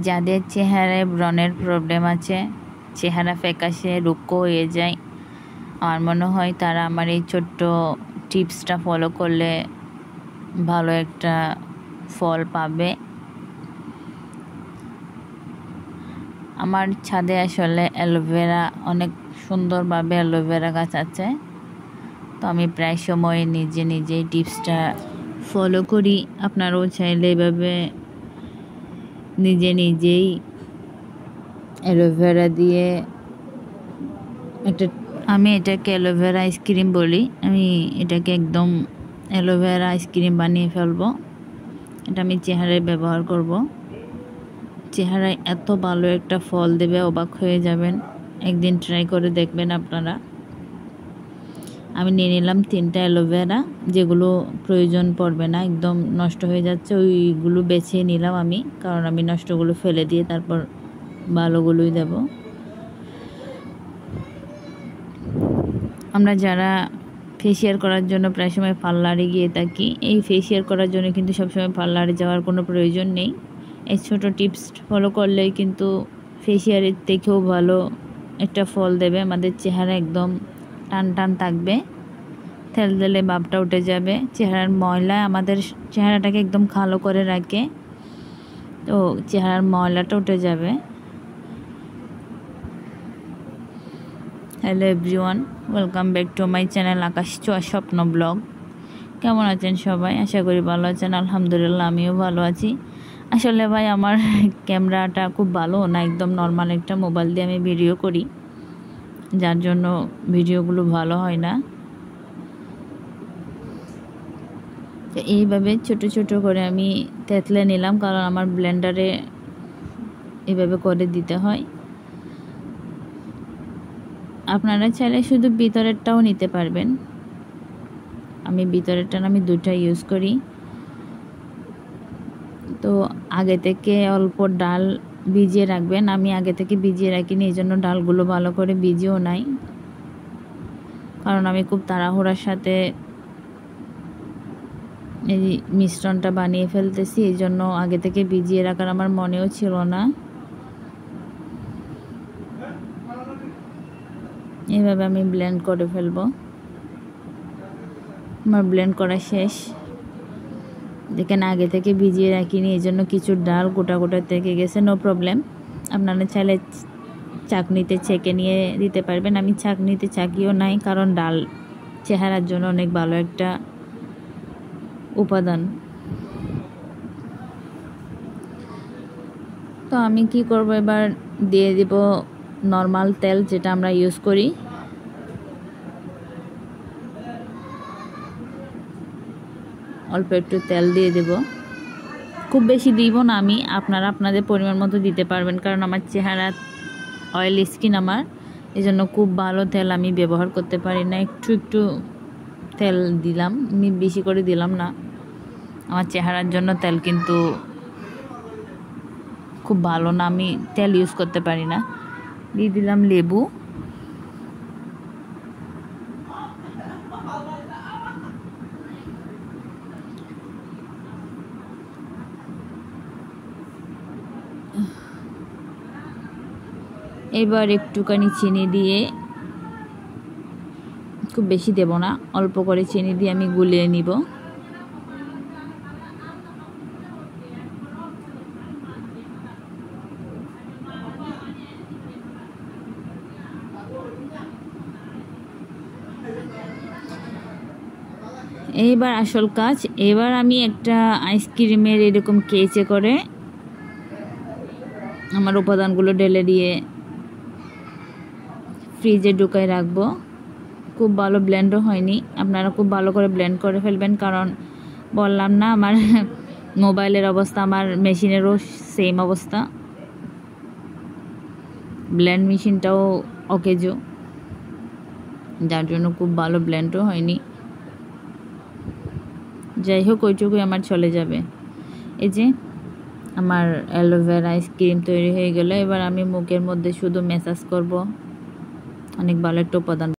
যাদের চেহারায় ব্রণের প্রবলেম আছে, চেহারা ফ্যাকাশে রুক্ষ হয়ে যায়, আমার মনে হয় তারা আমার এই ছোট্ট টিপসটা ফলো করলে ভালো একটা ফল পাবে। আমার ছাদে আসলে অ্যালোভেরা অনেক সুন্দরভাবে অ্যালোভেরা গাছ আছে, তো আমি প্রায় সময় নিজেই টিপসটা ফলো করি। আপনারাও চাইলে এভাবে নিজেই অ্যালোভেরা দিয়ে আমি এটাকে অ্যালোভেরা আইসক্রিম বলি। আমি এটাকে একদম অ্যালোভেরা আইসক্রিম বানিয়ে ফেলবো। এটা আমি চেহারায় ব্যবহার করব। চেহারায় এত ভালো একটা ফল দেবে, অবাক হয়ে যাবেন। একদিন ট্রাই করে দেখবেন আপনারা। আমি নিয়ে নিলাম 3টা অ্যালোভেরা, যেগুলো প্রয়োজন পড়বে না, একদম নষ্ট হয়ে যাচ্ছে, ওইগুলো বেছে নিলাম আমি, কারণ আমি নষ্টগুলো ফেলে দিয়ে তারপর ভালোগুলোই দেব। আমরা যারা ফেসিয়াল করার জন্য প্রায় সময় পার্লারে গিয়ে থাকি, এই ফেসিয়াল করার জন্য কিন্তু সবসময় পার্লারে যাওয়ার কোনো প্রয়োজন নেই। এই ছোটো টিপস ফলো করলেই কিন্তু ফেসিয়ালের থেকেও ভালো একটা ফল দেবে। আমাদের চেহারা একদম টান থাকবে, তেল দিলে ভাবটা উঠে যাবে। চেহারার ময়লা আমাদের চেহারাটাকে একদম কালো করে রাখে, তো চেহারার ময়লাটা উঠে যাবে। Hello everyone, welcome back to my channel Akash Chhoya Swapna blog. কেমন আছেন সবাই? আশা করি ভালো আছেন। আলহামদুলিল্লাহ, আমিও ভালো আছি। আসলে ভাই আমার ক্যামেরাটা খুব ভালো না, একদম নর্মাল একটা মোবাইল দিয়ে আমি ভিডিও করি, যার জন্য ভিডিওগুলো ভালো হয় না। তো এইভাবে ছোট করে আমি তেঁতলে নিলাম, কারণ আমার ব্লেন্ডারে এইভাবে করে দিতে হয়। আপনারা চাইলে শুধু ভিতরেরটাও নিতে পারবেন। আমি ভিতরেরটা আমি 2টা ইউজ করি। তো আগে থেকে অল্প ডাল ভিজিয়ে রাখবেন। আমি আগে থেকে ভিজিয়ে রাখিনি, এই জন্য ডালগুলো ভালো করে ভিজিয়েও নাই, কারণ আমি খুব তাড়াহুড়ার সাথে এই মিশ্রণটা বানিয়ে ফেলতেছি, এই জন্য আগে থেকে ভিজিয়ে রাখার আমার মনেও ছিল না। এইভাবে আমি ব্লেন্ড করে ফেলবো। আমার ব্লেন্ড করা শেষ। দেখেন আগে থেকে ভিজিয়ে রাখিনি, এই জন্য কিছু ডাল গোটা থেকে গেছে। নো প্রবলেম, আপনারা চাইলে চাকনিতে ছেঁকে নিয়ে দিতে পারবেন। আমি চাকনিতে চাকিও নাই, কারণ ডাল চেহারার জন্য অনেক ভালো একটা উপাদান। তো আমি কি করব, এবার দিয়ে দিব নর্মাল তেল, যেটা আমরা ইউজ করি। অল্প একটু তেল দিয়ে দেব, খুব বেশি দিব না আমি, আপনারা আপনাদের পরিমাণ মতো দিতে পারবেন, কারণ আমার চেহারা অয়েল স্কিন আমার, এই জন্য খুব ভালো তেল আমি ব্যবহার করতে পারি না। একটু তেল দিলাম, আমি বেশি করে দিলাম না। আমার চেহারার জন্য তেল কিন্তু খুব ভালো না, আমি তেল ইউজ করতে পারি না। দিয়ে দিলাম লেবু। এবার একটুখানি চিনি দিয়ে, খুব বেশি দেব না, অল্প করে চিনি দিয়ে আমি গুলিয়ে নিব। এইবার আসল কাজ, এবার আমি একটা আইসক্রিমের এরকম কেচে করে আমার উপাদানগুলো ঢেলে দিয়ে ফ্রিজে ঢুকায় রাখবো। খুব ভালো ব্লেন্ডও হয়নি, আপনারা খুব ভালো করে ব্লেন্ড করে ফেলবেন, কারণ বললাম না আমার মোবাইলের অবস্থা, আমার মেশিনেরও সেম অবস্থা, ব্লেন্ড মেশিনটাও অকেজো, যার জন্য খুব ভালো ব্লেন্ডও হয়নি। যাই হোক, ওইটুকুই আমার চলে যাবে। এই যে আমার অ্যালোভেরা আইসক্রিম তৈরি হয়ে গেল। এবার আমি মুখের মধ্যে শুধু ম্যাসাজ করব, অনেক ভালো একটা উপাদান।